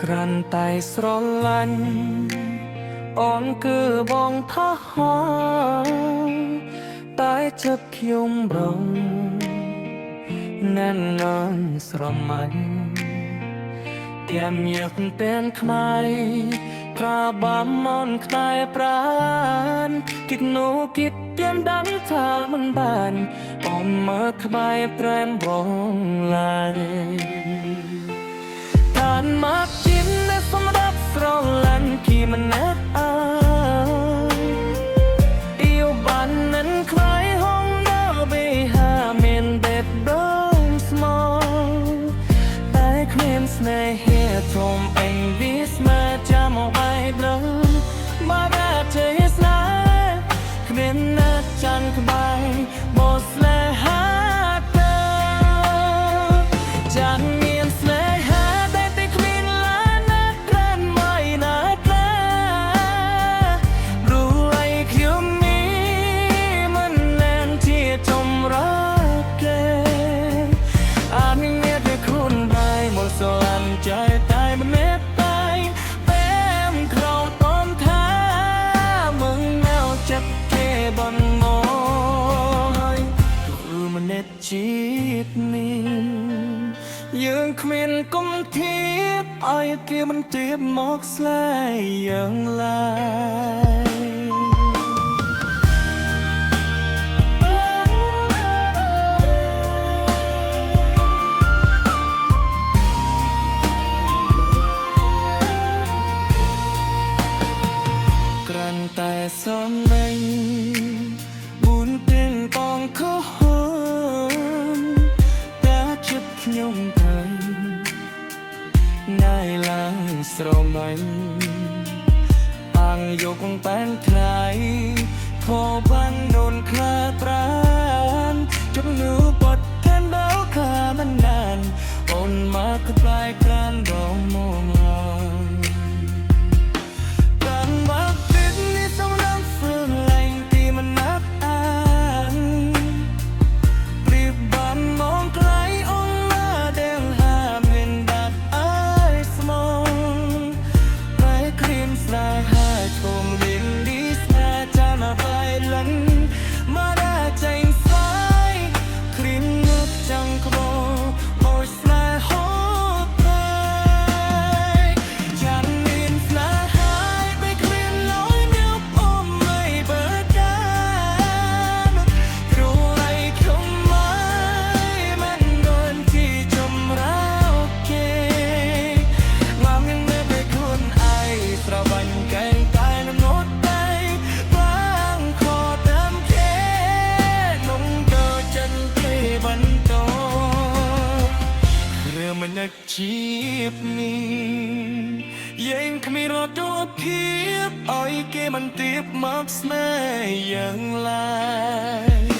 ក្រាន់តែស្រឡាញ់អូនគឺបងថហតែចិត្តខ្ញុំរងណែនណានស្រមៃទាំងញាក់ទាំងខ្មៃក្រាបាមនខ្តែប្រានគិតនូគិតទៀមដឹងថាមិនបានអូនមើលក្បែរត្រែមបងឡើយតានមកជិននៅសម្រាប់ស្រឡាញ់គីមិនណែតអើអ៊ីវបាននឹងខ្លាយហងដល់បេហាមានបែបដងស្មោតែគ្មានស្នេហាធំអេងវាស្មើចាំមកឲ្យដឹងមកដល់ចេះស្នេហ៍គ្មានណាត់ចាន់ក្បែរបោស្នេហាទៅចាន់មានស្នេហាតែតែគ្មានឡានណាក្រានមិនណាក្លាรู้ไอ้ខ្ញុំនេះមិនលែងជាចម្រើគេអានមានតែខ្លួនដែរមកស្រឡាញ់ใจតែមិនមែនតែតែមក្រោមអូនថាมึงแนวចិត្តគេបំងហើយគឺមិនណេតជាតិនេះយើងគ្មានគុំធៀបឲ្យគេមិនទៀបមកស្លែយ៉ាងឡើយក្រាន់តែសំណាញ់បួនទាំងបងខុសតែចិត្តខ្ញុំទៅងាយឡើងស្រមៃអាងយកតែនថ្លៃខោបាននូនខ្លាប្រានជំនួបត់តែនដល់ខាមិនណានអូនមកក្បែរក្រានដងមកមិននឹកជីបនេះយើងគ្មានរត់ជួបភាពឲ្យគេមិនទៀបមកស្នេហ៍យ៉ាងឡើយ